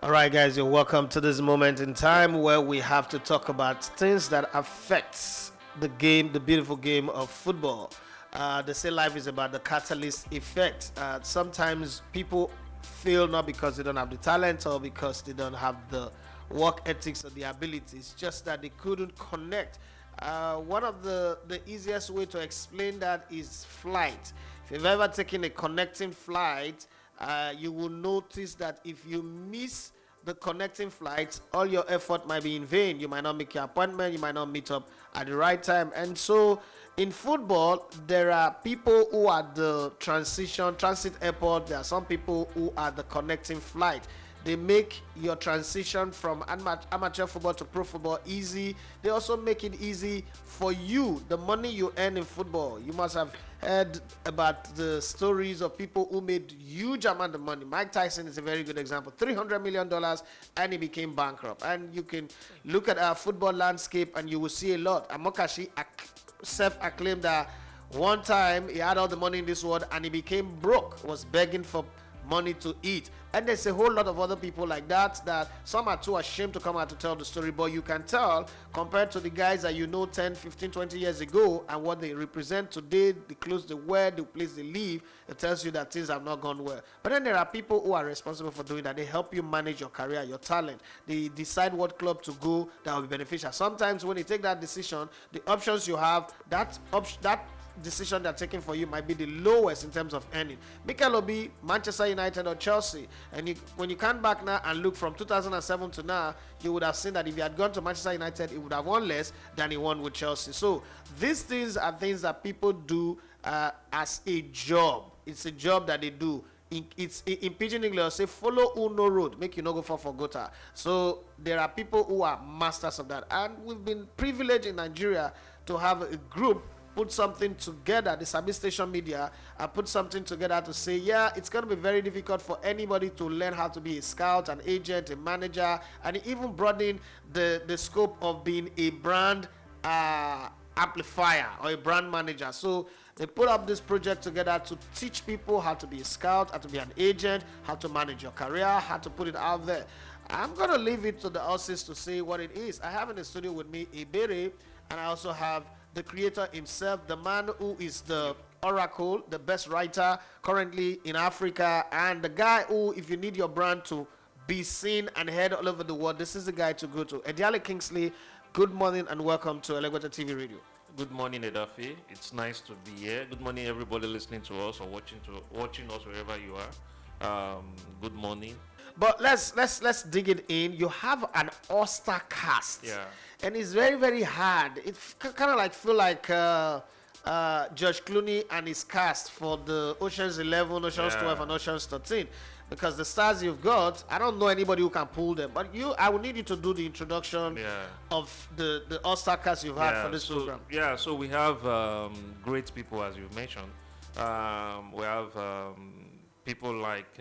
All right, guys, you're welcome to this moment in time where we have to talk about things that affects the game, the beautiful game of football. They say life is about the catalyst effect. Sometimes people fail not because they don't have the talent or because they don't have the work ethics or the abilities, just that they couldn't connect. One of the easiest way to explain that is flight. If you've ever taken a connecting flight, you will notice that if you miss the connecting flights, all your effort might be in vain. You might not make your appointment, you might not meet up at the right time. And so in football, there are people who are the transit airport. There are some people who are the connecting flight. They make your transition from amateur football to pro football easy. They also make it easy for you. The money you earn in football, you must have heard about the stories of people who made huge amount of money. Mike Tyson is a very good example. $300 million, and he became bankrupt. And you can look at our football landscape and you will see a lot. Amokashi self-acclaimed that one time he had all the money in this world and he became broke, was begging for money to eat. And there's a whole lot of other people like that some are too ashamed to come out to tell the story, but you can tell compared to the guys that you know 10, 15, 20 years ago and what they represent today, the clothes they wear, the place they live, it tells you that things have not gone well. But then there are people who are responsible for doing that. They help you manage your career, your talent. They decide what club to go that will be beneficial. Sometimes when you take that decision, the options you have, that decision they're taking for you might be the lowest in terms of earning. Mikel Obi, Manchester United or Chelsea, and when you come back now and look from 2007 to now, you would have seen that if he had gone to Manchester United, he would have won less than he won with Chelsea. So these things are things that people do as a job. It's a job that they do. It's in pidgin English, say follow who no road, make you no go for gota. So there are people who are masters of that, and we've been privileged in Nigeria to have a group put something together. The Sabi Station Media put something together to say, yeah, it's going to be very difficult for anybody to learn how to be a scout, an agent, a manager, and even broaden the scope of being a brand amplifier or a brand manager. So they put up this project together to teach people how to be a scout, how to be an agent, how to manage your career, how to put it out there. I'm going to leave it to the houses to say what it is. I have in the studio with me Ebere, and I also have the creator himself, the man who is the oracle, the best writer currently in Africa, and the guy who, if you need your brand to be seen and heard all over the world, this is the guy to go to. Ediale Kingsley, good morning and welcome to Elegweta TV Radio. Good morning, Edafi. It's nice to be here. Good morning, everybody listening to us or watching us wherever you are. Good morning. But let's dig it in. You have an all-star cast, Yeah. and it's very very hard. It kind of like feel like George Clooney and his cast for the Ocean's 11, Ocean's 12, and Ocean's 13, because the stars you've got, I don't know anybody who can pull them. But I will need you to do the introduction of the all-star cast you've had for this program. Yeah. So we have great people, as you've mentioned. We have people like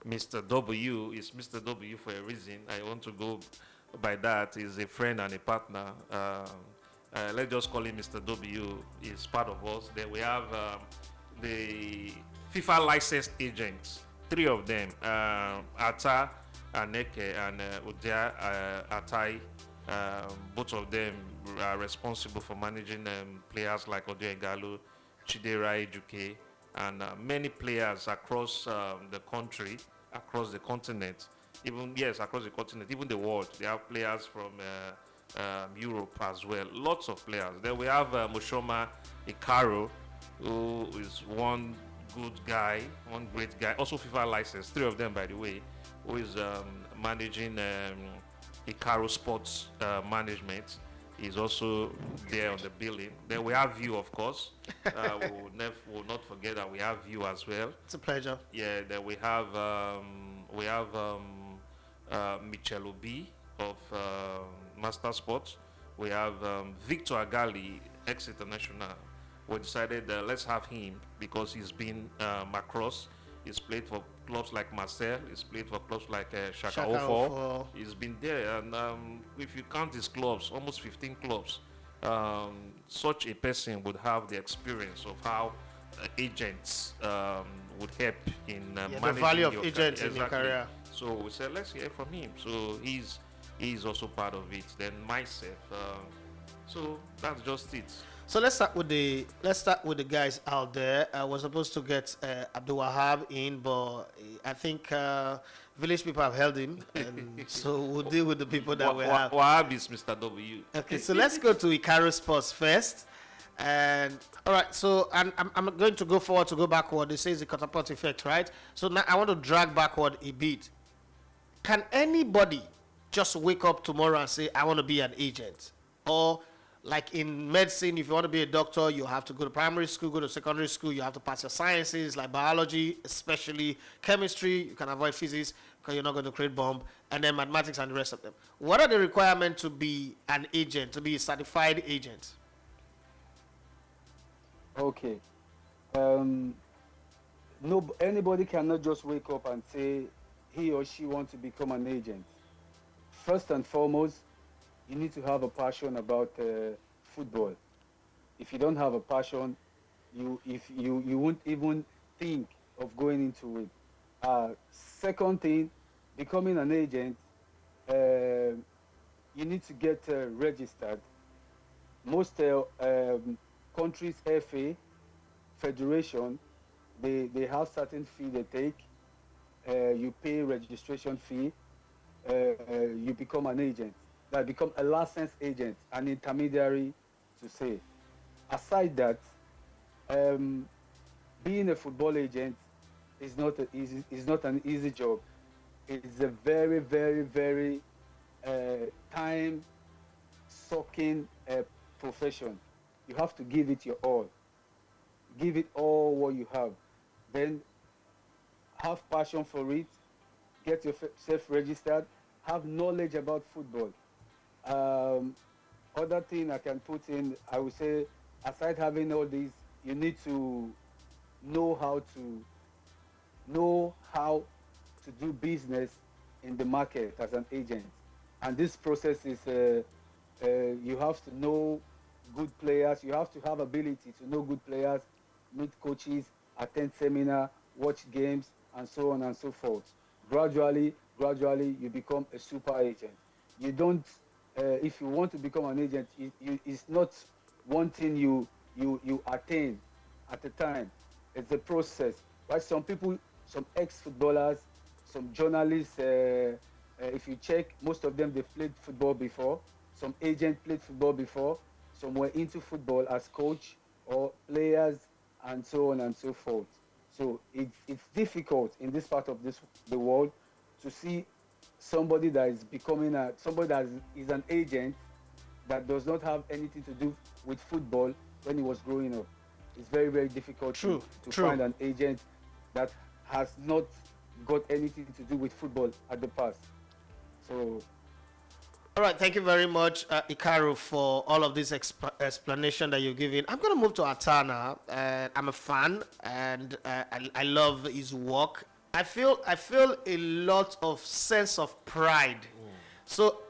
Mr. W. Is Mr. W for a reason. I want to go by that. He's a friend and a partner. Let's just call him Mr. W. He's part of us. Then we have the FIFA licensed agents, three of them, Atta Aneke and Atai. Both of them are responsible for managing players like Victor Agali, Chidera Ejuke, and many players across the country, across the continent, across the continent, even the world. They have players from Europe as well, lots of players. Then we have Moshoma Ikaro, who is one good guy, one great guy, also FIFA licensed, three of them by the way, who is managing Ikaro Sports Management. Is also there on the billing. Then we have you, of course. We will not forget that we have you as well. It's a pleasure. Yeah. Then we have Michel Obi of Master Sports. We have Victor Agali, ex-international. We decided let's have him because he's been across. He's played for clubs like Marseille. He's played for clubs like Shaka Ofo. He's been there, and if you count his clubs, almost 15 clubs. Such a person would have the experience of how agents would help in managing the value of your agents in your career. So we said, let's hear from him. So he's also part of it. Then myself. So that's just it. So let's start with the guys out there. I was supposed to get Abdul Wahab in, but I think village people have held him, and so we'll deal with the people that we have. Wahab is Mr. W. Okay, so let's go to Icaro Sports first. And all right, so I'm going to go forward to go backward. This says the catapult effect, right? So now I want to drag backward a bit. Can anybody just wake up tomorrow and say, I want to be an agent? Or like in medicine, if you want to be a doctor, you have to go to primary school, go to secondary school, you have to pass your sciences like biology, especially chemistry. You can avoid physics because you're not going to create bomb, and then mathematics and the rest of them. What are the requirements to be an agent, to be a certified agent? Okay. No, anybody cannot just wake up and say he or she wants to become an agent. First and foremost, you need to have a passion about football. If you don't have a passion, you won't even think of going into it. Second thing, becoming an agent, you need to get registered. Most countries, FA, federation, they have certain fee they take. You pay registration fee. You become an agent. That become a licensed agent, an intermediary, to say. Aside that, being a football agent is not an easy job. It's a very, very, very time-sucking profession. You have to give it your all. Give it all what you have. Then have passion for it. Get yourself registered. Have knowledge about football. Other thing I can put in, I would say, aside having all these, you need to know how to do business in the market as an agent. And this process is you have to know good players. You have to have ability to know good players, meet coaches, attend seminar, watch games, and so on and so forth. Gradually, you become a super agent. You don't. If you want to become an agent, it's not one thing you attain at a time. It's a process. Right? Some people, some ex-footballers, some journalists, if you check, most of them, they've played football before. Some agents played football before. Some were into football as coach or players, and so on and so forth. So it's difficult in this part of the world to see somebody that is becoming somebody that is an agent that does not have anything to do with football when he was growing up. It's very, very difficult to find an agent that has not got anything to do with football at the past. So, all right, thank you very much, Icaro, for all of this explanation that you've given. I'm going to move to Atana. I'm a fan, and I love his work. I feel a lot of sense of pride. So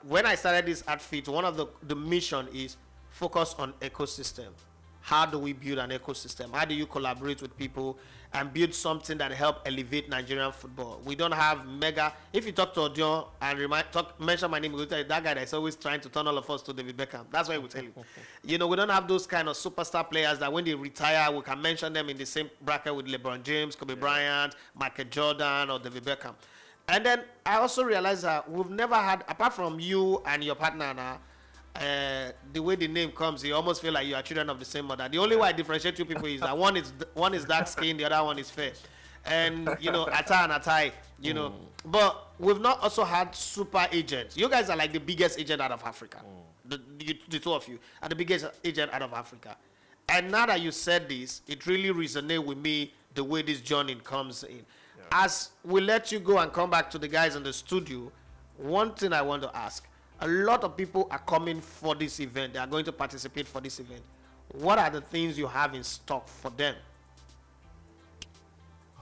when I started this outfit, one of the mission is focus on ecosystem. How do we build an ecosystem? How do you collaborate with people and build something that help elevate Nigerian football? We don't have mega. If you talk to Odion and mention my name, we'll tell you that guy that's always trying to turn all of us to David Beckham. That's what we tell you. You know, we don't have those kind of superstar players that when they retire, we can mention them in the same bracket with LeBron James, Kobe Bryant, Michael Jordan, or David Beckham. And then I also realized that we've never had, apart from you and your partner now, the way the name comes, you almost feel like you are children of the same mother. The only way I differentiate two people is that one is dark skinned, the other one is fair. And you know, Atta and Atai, you know. But we've not also had super agents. You guys are like the biggest agent out of Africa. The two of you are the biggest agent out of Africa. And now that you said this, it really resonates with me the way this journey comes in. Yeah. As we let you go and come back to the guys in the studio, one thing I want to ask. A lot of people are coming for this event. They are going to participate for this event. What are the things you have in stock for them?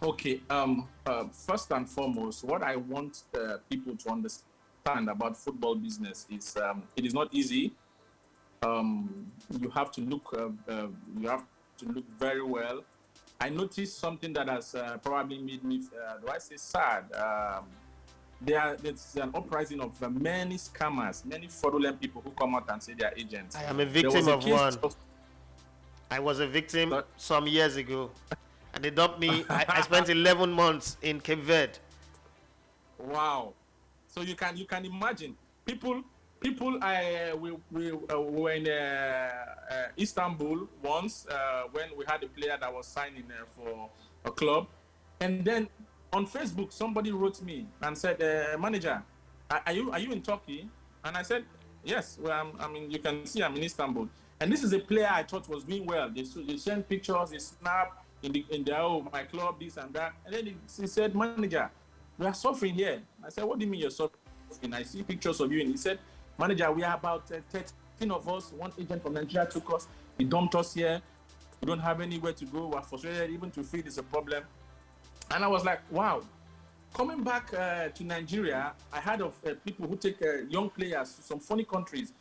Okay. First and foremost, what I want people to understand about football business is it is not easy. You have to look. You have to look very well. I noticed something that has probably made me, do I say sad? there's an uprising of many scammers, many fraudulent people who come out and say they are agents. I am a There was victim a of case one. of, I was a victim but- some years ago, and they dumped me. I spent 11 months in Cape Verde. wow. So you can imagine people. We were in Istanbul once when we had a player that was signing for a club, and then on Facebook somebody wrote me and said, "Manager, are you in Turkey?" And I said, "Yes. Well, I mean, you can see I'm in Istanbul." And this is a player I thought was doing well. They send pictures, they snap in the my club, this and that. And then he said, "Manager, we are suffering here." I said, "What do you mean you're suffering? I see pictures of you." And he said, "Manager, we are about 13 of us. One agent from Nigeria took us. He dumped us here. We don't have anywhere to go. We're frustrated. Even to feed is a problem." And I was like, wow. Coming back to Nigeria, I heard of people who take young players to some funny countries,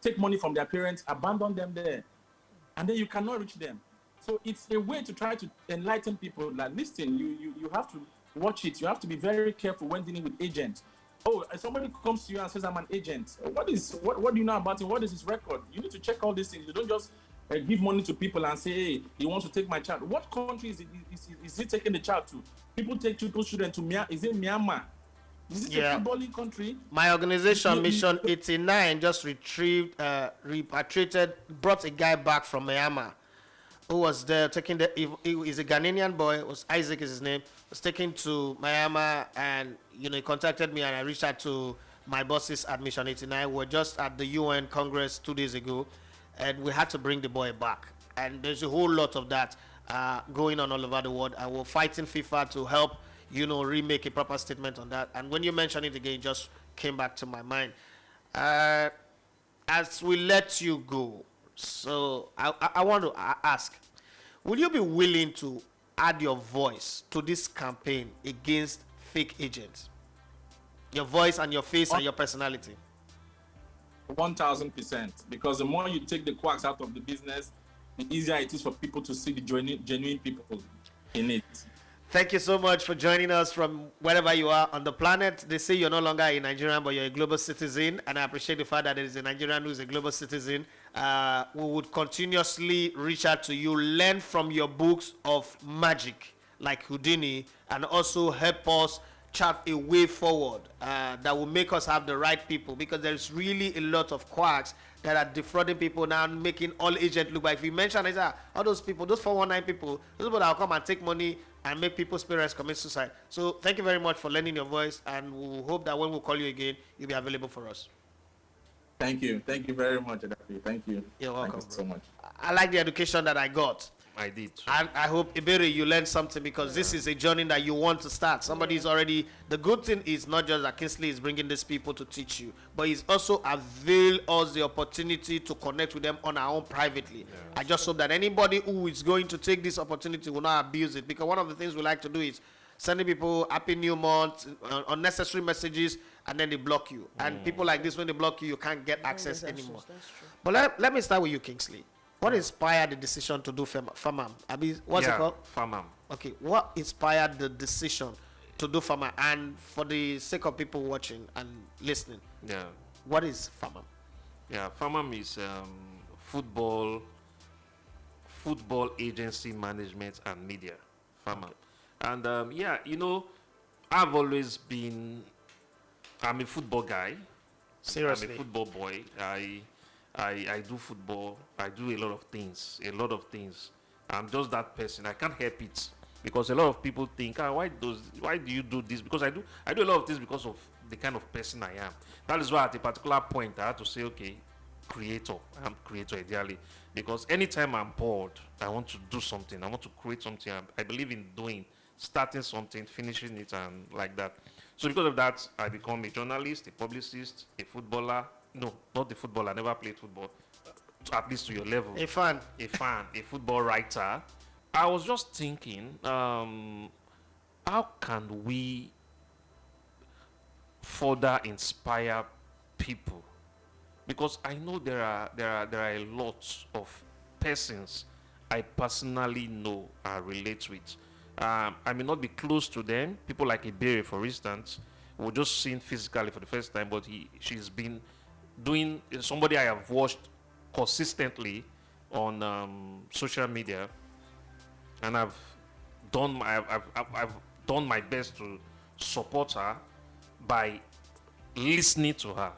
take money from their parents, abandon them there, and then you cannot reach them. So it's a way to try to enlighten people that, listen, you have to watch it. You have to be very careful when dealing with agents. Oh, somebody comes to you and says, "I'm an agent." What do you know about him? What is his record? You need to check all these things. You don't just give money to people and say, "Hey, he wants to take my child." What country is he taking the child to? People take people's children to Myanmar. Is it Myanmar? Is it a footballing country? My organization, Mission 89, just repatriated, brought a guy back from Myanmar who was there taking he's a Ghanaian boy, was Isaac is his name, was taken to Myanmar, and he contacted me, and I reached out to my bosses at Mission 89. We're just at the UN Congress 2 days ago, and we had to bring the boy back. And there's a whole lot of that going on all over the world, and we're fighting FIFA to help remake a proper statement on that. And when you mentioned it again, it just came back to my mind. As we let you go, so I want to ask, will you be willing to add your voice to this campaign against fake agents? Your voice and your face and your personality. 1,000%. Because the more you take the quacks out of the business, the easier it is for people to see the genuine people in it. Thank you so much for joining us from wherever you are on the planet. They say you're no longer a Nigerian, but you're a global citizen, and I appreciate the fact that there is a Nigerian who is a global citizen. We would continuously reach out to you, learn from your books of magic, like Houdini, and also help us chart a way forward that will make us have the right people, because there's really a lot of quacks that are defrauding people now, making all agents look like. If you mention it, all those people, those 419 people, those people that will come and take money and make people's parents commit suicide. So thank you very much for lending your voice, and we hope that when we call you again, you'll be available for us. Thank you. Thank you very much, Adafi. Thank you. You're welcome. Thank you so much. I like the education that I got. I did. And I hope, Iberi, you learned something, because this is a journey that you want to start. Somebody's already, the good thing is not just that Kingsley is bringing these people to teach you, but he's also availed us the opportunity to connect with them on our own privately. Yeah. I just hope that anybody who is going to take this opportunity will not abuse it, because one of the things we like to do is sending people Happy New Month, unnecessary messages, and then they block you. And people like this, when they block you, you can't get access anymore. That's true. But let me start with you, Kingsley. What inspired the decision to do FAMAM? I mean, what's it called? FAMAM. Okay, what inspired the decision to do FAMAM? And for the sake of people watching and listening, what is FAMAM? Yeah, FAMAM is football agency management and media. FAMAM. Okay. And I've always been. I'm a football guy. Seriously, I'm a football boy. I do football. I do a lot of things. I'm just that person. I can't help it, because a lot of people think, why do you do this? Because I do a lot of things because of the kind of person I am. That is why at a particular point I had to say, okay, creator. I'm creator Ediale, because anytime I'm bored, I want to do something. I want to create something. I believe in starting something, finishing it, and like that. So because of that, I become a journalist, a publicist, a footballer. No, not the footballer. I never played football, at least to your level. A fan, a football writer. I was just thinking, how can we further inspire people? Because I know there are a lot of persons I personally know and relate with. I may not be close to them. People like Iberi, for instance. we're just seeing physically for the first time, but she's been doing somebody I have watched consistently on social media, and I've done my best to support her by listening to her,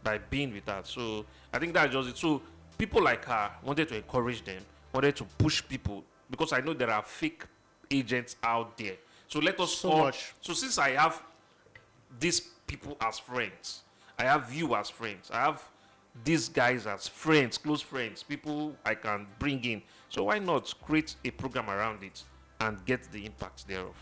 by being with her. So I think that's just it. So people like her wanted to encourage them, wanted to push people, because I know there are fake agents out there. So let us So much. So since I have these people as friends, I have you as friends, I have these guys as friends, close friends, people I can bring in. So why not create a program around it and get the impact thereof?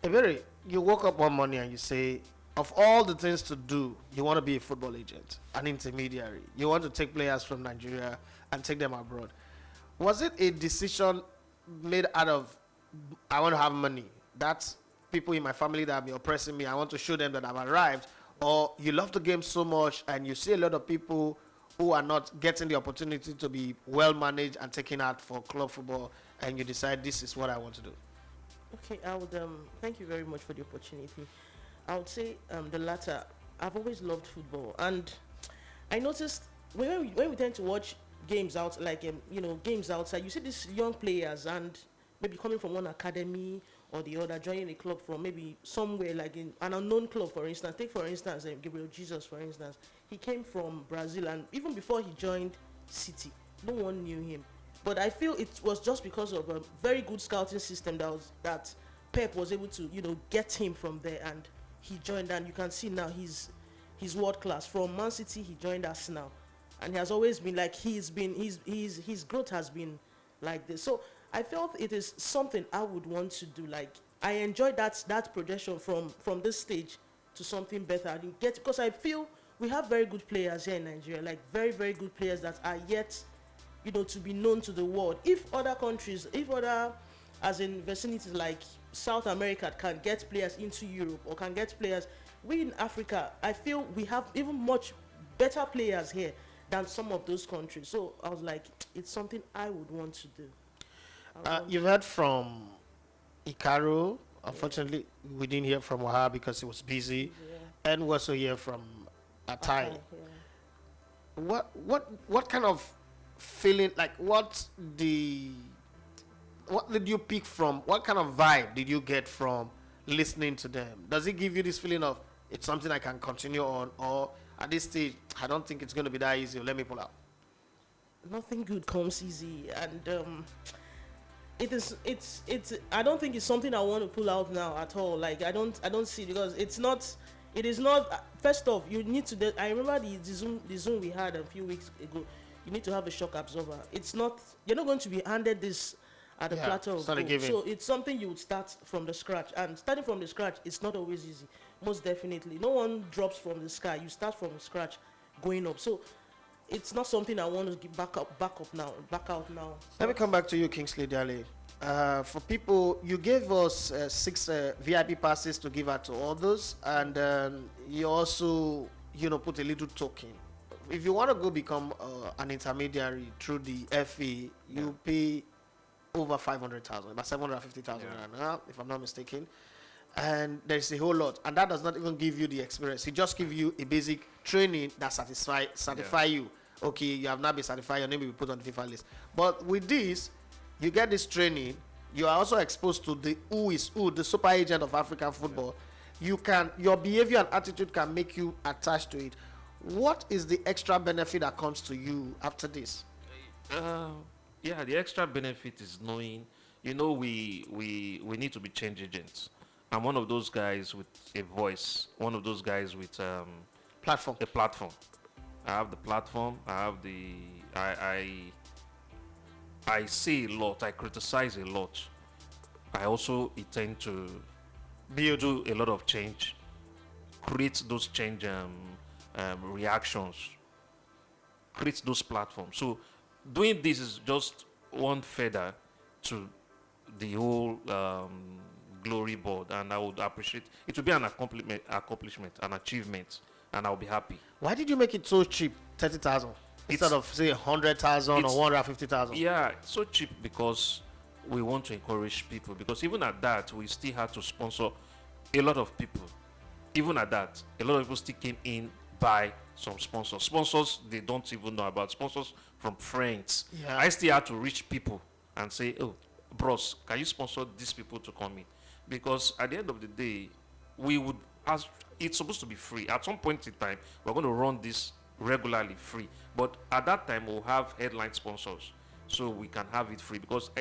Ebere, you woke up one morning and you say, of all the things to do, you want to be a football agent, an intermediary. You want to take players from Nigeria and take them abroad. Was it a decision made out of, I want to have money? That's people in my family that have been oppressing me. I want to show them that I've arrived. Or you love the game so much and you see a lot of people who are not getting the opportunity to be well managed and taken out for club football, and you decide this is what I want to do. Okay, I would thank you very much for the opportunity. I would say the latter. I've always loved football, and I noticed when we tend to watch games out, like games outside, you see these young players and maybe coming from one academy or the other, joining a club from maybe somewhere like in an unknown club, for instance. Take for instance Gabriel Jesus, for instance. He came from Brazil, and even before he joined City, no one knew him. But I feel it was just because of a very good scouting system that Pep was able to get him from there, and he joined. And you can see now he's world class. From Man City, he joined Arsenal, and he has always been like his growth has been like this. So I felt it is something I would want to do. Like I enjoyed that progression from this stage to something better. I didn't get, because I feel we have very good players here in Nigeria, like very very good players that are yet to be known to the world. If other countries, as in vicinities like South America can get players into Europe or can get players, we in Africa, I feel we have even much better players here than some of those countries. So I was like, it's something I would want to do. You've heard from Ikaru. Unfortunately, we didn't hear from Waha because he was busy, and we also hear from Atai. What kind of feeling, like what did you pick from? What kind of vibe did you get from listening to them? Does it give you this feeling of it's something I can continue on, or at this stage I don't think it's going to be that easy, let me pull out? Nothing good comes easy, and it's I don't think it's something I want to pull out now at all. Like I don't see, because it is not. First off, you need to. I remember the Zoom we had a few weeks ago. You need to have a shock absorber. It's not. You're not going to be handed this at a platter of gold. So it's something you would start from the scratch, and starting from the scratch, it's not always easy. Most definitely, no one drops from the sky. You start from scratch, going up. So it's not something I want to give back out now. Let me come back to you, Kingsley Ediale. For people, you gave us 6 VIP passes to give out to others, and you also, put a little token. If you want to go become an intermediary through the FA, you pay over 500,000, about 750,000 if I'm not mistaken. And there's a whole lot, and that does not even give you the experience. It just gives you a basic training that certify you. Okay, you have not been certified, your name will be put on the FIFA list. But with this, you get this training. You are also exposed to the who is who, the super agent of African football. Your behavior and attitude can make you attached to it. What is the extra benefit that comes to you after this? The extra benefit is knowing, we need to be change agents. I'm one of those guys with a voice, one of those guys with a platform. I have the platform. I have I say a lot. I criticize a lot. I also intend to do a lot of change, create those change reactions, create those platforms. So doing this is just one feather to the whole glory board, and I would appreciate it. Would be an accomplishment, an achievement, and I'll be happy. Why did you make it so cheap, 30,000, instead of say 100,000 or 150,000? Yeah, it's so cheap because we want to encourage people. Because even at that, we still had to sponsor a lot of people. even at that, a lot of people still came in by some sponsors. Sponsors they don't even know about. Sponsors from friends. Yeah. I still had to reach people and say, oh, bros, can you sponsor these people to come in? Because at the end of the day, we would, as it's supposed to be free. At some point in time, we're going to run this regularly free. But at that time, we'll have headline sponsors so we can have it free, because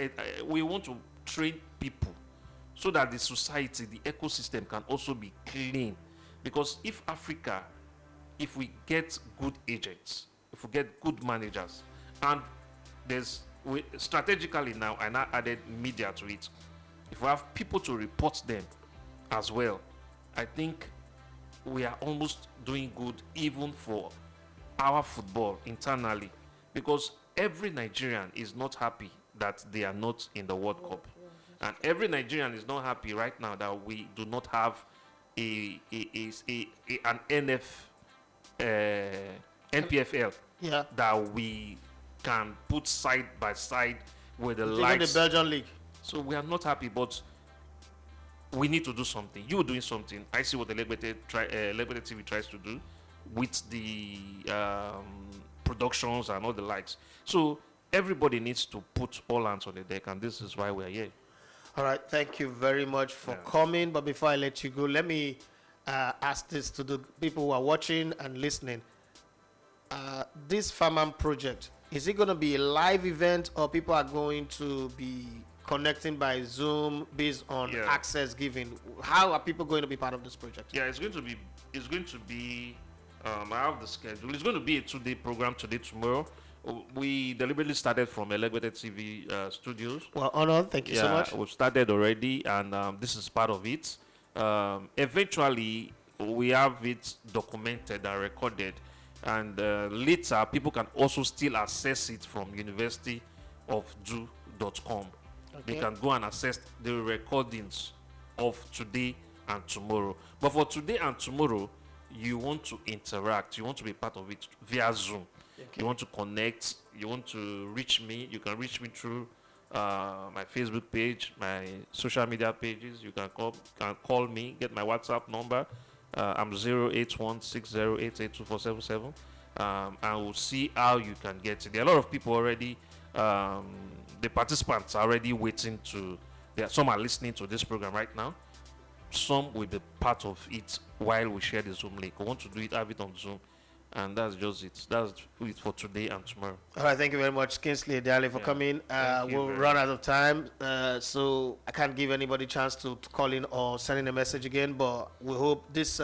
we want to train people so that the society, the ecosystem can also be clean. Because if Africa, if we get good agents, if we get good managers, and strategically now, I now added media to it. If we have people to report them as well, I think we are almost doing good even for our football internally, because every Nigerian is not happy that they are not in the World Cup, and every Nigerian is not happy right now that we do not have an NPFL Yeah. that we can put side by side with the Even likes. the Belgian league. So we are not happy, but we need to do something. You're doing something. I see what the Legbete TV tries to do with the productions and all the likes. So everybody needs to put all hands on the deck, and this is why we're here. All right, thank you very much for coming. But before I let you go, let me ask this to the people who are watching and listening. This FAMAM project, is it going to be a live event, or people are going to be connecting by Zoom based on access given? How are people going to be part of this project? Yeah, it's going to be. I have the schedule. It's going to be a 2-day program, today, tomorrow. We deliberately started from Legbete TV studios. Well, honored. Thank you so much. We've started already, and this is part of it. Eventually, we have it documented and recorded, and later people can also still access it from universityofdo.com. They can go and access the recordings of today and tomorrow. But for today and tomorrow, you want to interact, you want to be part of it via Zoom. You want to connect, you want to reach me, you can reach me through my Facebook page, my social media pages. You can call me, get my WhatsApp number. I'm 08160882477. And we'll see how you can get it. There are a lot of people already, the participants are already waiting to, some are listening to this program right now. Some will be part of it while we share the Zoom link. We want to do it, have it on Zoom. And that's just it. That's it for today and tomorrow. All right, thank you very much, Kingsley Ediale, for coming. We'll run out of time, so I can't give anybody a chance to call in or send in a message again, but we hope this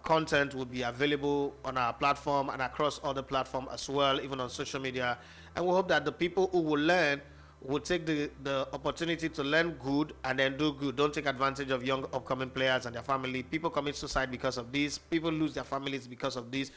content will be available on our platform and across other platforms as well, even on social media. And we hope that the people who will learn will take the opportunity to learn good and then do good. Don't take advantage of young upcoming players and their family. People commit suicide because of this. People lose their families because of this.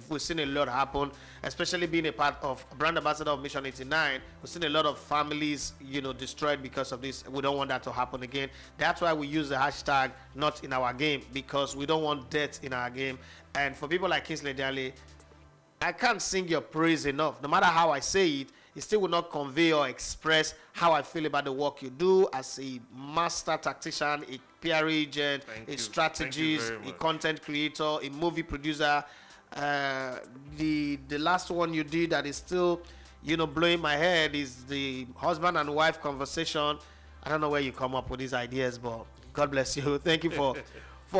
We've seen a lot happen, especially being a part of brand ambassador of Mission 89. We've seen a lot of families, destroyed because of this. We don't want that to happen again. That's why we use the hashtag not in our game, because we don't want death in our game. And for people like Kingsley Ediale, I can't sing your praise enough. No matter how I say it, it still will not convey or express how I feel about the work you do as a master tactician, a PR agent, a strategist, a content creator, a movie producer. The last one you did that is still, blowing my head is the husband and wife conversation. I don't know where you come up with these ideas, but God bless you. Thank you for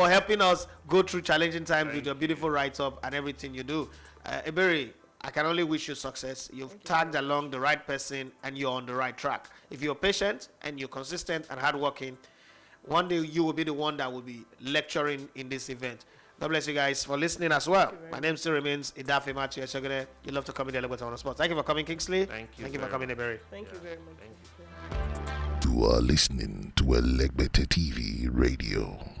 helping us go through challenging times with your beautiful write-up and everything you do. Ebere, I can only wish you success. You've tagged along the right person and you're on the right track. If you're patient and you're consistent and hardworking, one day you will be the one that will be lecturing in this event. God bless you guys for listening as well. My name still remains Idafe Matthew Eshogene. You love to come in the Legbete on the spot. Thank you for coming, Kingsley. Thank you for coming, Ebere. Thank you very much. You are listening to a Legbete TV radio.